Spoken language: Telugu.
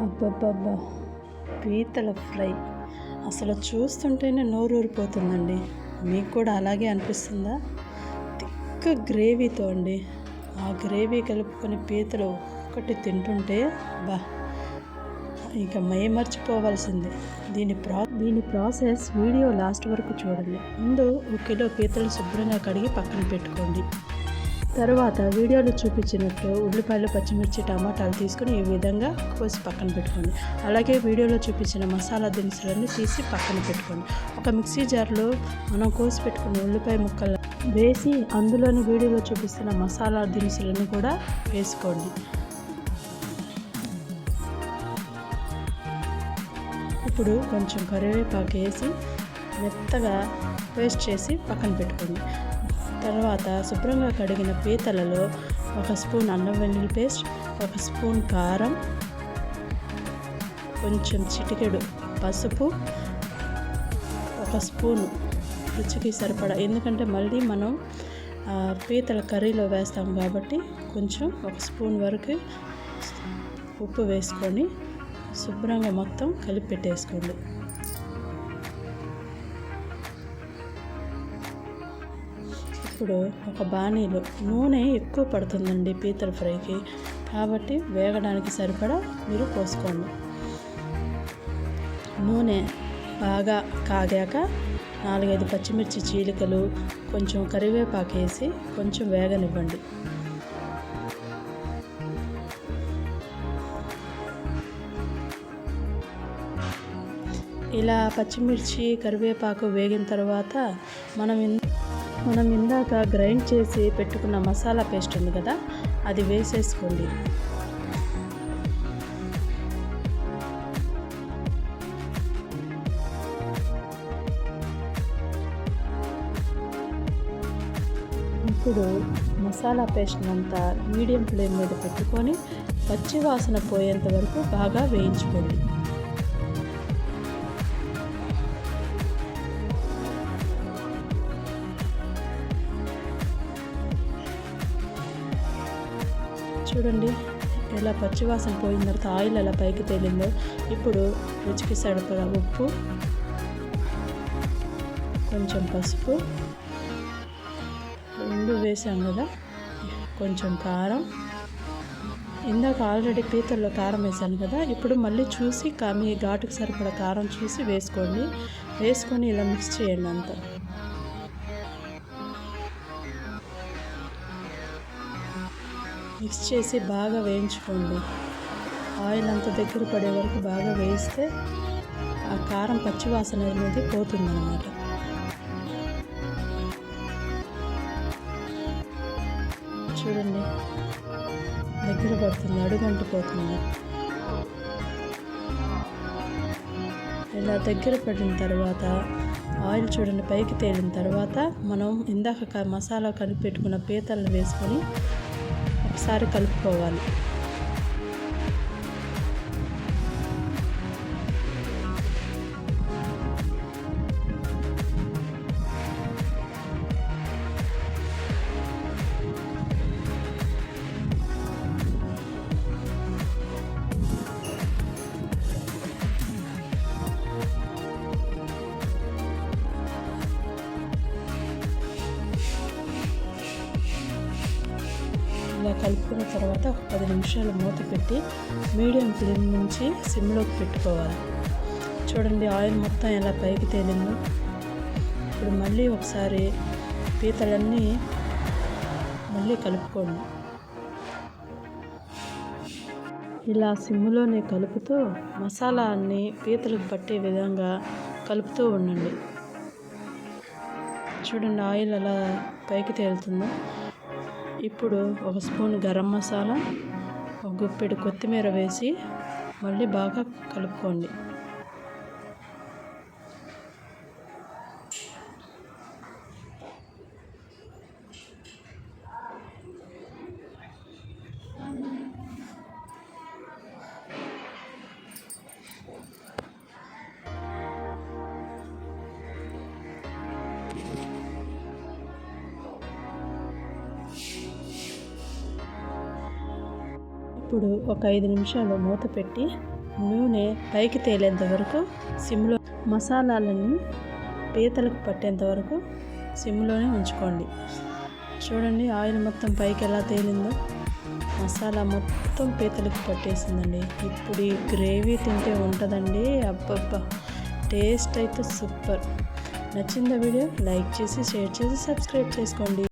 అబ్బబ్బబ్బా! పీతల ఫ్రై అసలు చూస్తుంటేనే నోరూరిపోతుందండి. మీకు కూడా అలాగే అనిపిస్తుందా? తిక్క గ్రేవీతో అండి. ఆ గ్రేవీ కలుపుకొని పీతలు ఒక్కటి తింటుంటే బా ఇక మైమర్చిపోవాల్సిందే. దీని ప్రాసెస్ వీడియో లాస్ట్ వరకు చూడండి. ముందు 1 కిలో పీతలు శుభ్రంగా కడిగి పక్కన పెట్టుకోండి. తర్వాత వీడియోలో చూపించినట్లు ఉల్లిపాయలు, పచ్చిమిర్చి, టమాటాలు తీసుకుని ఈ విధంగా కోసి పక్కన పెట్టుకోండి. అలాగే వీడియోలో చూపించిన మసాలా దినుసులన్నీ తీసి పక్కన పెట్టుకోండి. ఒక మిక్సీ జార్లో మనం కోసి పెట్టుకున్న ఉల్లిపాయ ముక్కలు వేసి అందులోని వీడియోలో చూపిస్తున్న మసాలా దినుసులను కూడా వేసుకోండి. ఇప్పుడు కొంచెం కరివేపాకు వేసి మెత్తగా పేస్ట్ చేసి పక్కన పెట్టుకోండి. తర్వాత శుభ్రంగా కడిగిన పీతలలో 1 స్పూన్ అల్లం వెల్లుల్లి పేస్ట్, 1 స్పూన్ కారం, కొంచెం చిటికెడు పసుపు, 1 స్పూను రుచికి సరిపడా, ఎందుకంటే మళ్ళీ మనం పీతల కర్రీలో వేస్తాం కాబట్టి కొంచెం 1 స్పూన్ వరకు ఉప్పు వేసుకొని శుభ్రంగా మొత్తం కలిపి పెట్టేసుకోండి. ఇప్పుడు ఒక బాణీలో నూనె ఎక్కువ పడుతుందండి పీతల ఫ్రైకి, కాబట్టి వేగడానికి సరిపడా మీరు పోసుకోండి. నూనె బాగా కాగాక 4-5 పచ్చిమిర్చి చీలికలు, కొంచెం కరివేపాకు వేసి కొంచెం వేగనివ్వండి. ఇలా పచ్చిమిర్చి కరివేపాకు వేగిన తర్వాత మనం ఇందాక గ్రైండ్ చేసి పెట్టుకున్న మసాలా పేస్ట్ ఉంది కదా, అది వేసేసుకోండి. ఇప్పుడు మసాలా పేస్ట్ అంతా మీడియం ఫ్లేమ్ మీద పెట్టుకొని పచ్చి వాసన పోయేంత వరకు బాగా వేయించుకోండి. చూడండి ఎలా పచ్చివాసన పోయిన తర్వాత ఆయిల్ ఎలా పైకి తేలిందో. ఇప్పుడు రుచికి సరిపడా ఉప్పు, కొంచెం పసుపు, 2 వేసాం కదా, కొంచెం కారం, ఇందాక ఆల్రెడీ పీతల్లో కారం వేసాను కదా, ఇప్పుడు మళ్ళీ చూసి మీ ఘాటుకు సరిపడా కారం చూసి వేసుకొని ఇలా మిక్స్ చేయండి అంతా. మిక్స్ చేసి బాగా వేయించుకోండి. ఆయిల్ అంతా దగ్గర పడే వరకు బాగా వేయిస్తే ఆ కారం పచ్చివాసన అనేది పోతుందన్నమాట. చూడండి దగ్గర పడుతుంది, అడుగంటిపోతుంది. ఇలా దగ్గర పడిన తర్వాత ఆయిల్ చూడండి పైకి తేలిన తర్వాత మనం ఇందాక మసాలా కలిపి పెట్టుకున్న పీతలను వేసుకొని ఒకసారి కలుపుకోవాలి. ఇలా కలుపుకున్న తర్వాత ఒక 10 నిమిషాలు మూత పెట్టి మీడియం ఫ్లేమ్ నుంచి సిమ్లోకి పెట్టుకోవాలి. చూడండి ఆయిల్ మొత్తం ఎలా పైకి తేలిందో. ఇప్పుడు మళ్ళీ ఒకసారి పీతలన్నీ మళ్ళీ కలుపుకోండి. ఇలా సిమ్లోనే కలుపుతూ మసాలా అన్నీ పీతలకు పట్టే విధంగా కలుపుతూ ఉండండి. చూడండి ఆయిల్ ఎలా పైకి తేలుతుందో. ఇప్పుడు 1 స్పూన్ గరం మసాలా, 1 గుప్పెడు కొత్తిమీర వేసి మళ్ళీ బాగా కలుపుకోండి. ఇప్పుడు ఒక 5 నిమిషాలు మూత పెట్టి నూనె పైకి తేలేంత వరకు సిమ్లో, మసాలాలన్నీ పీతలకు పట్టేంత వరకు సిమ్లోనే ఉంచుకోండి. చూడండి ఆయిల్ మొత్తం పైకి ఎలా తేలిందో, మసాలా మొత్తం పీతలకు పట్టేసిందండి. ఇప్పుడు ఈ గ్రేవీ తింటే ఉంటుందండి, అబ్బబ్బా టేస్ట్ అయితే సూపర్. నచ్చిందా వీడియో? లైక్ చేసి, షేర్ చేసి, సబ్స్క్రైబ్ చేసుకోండి.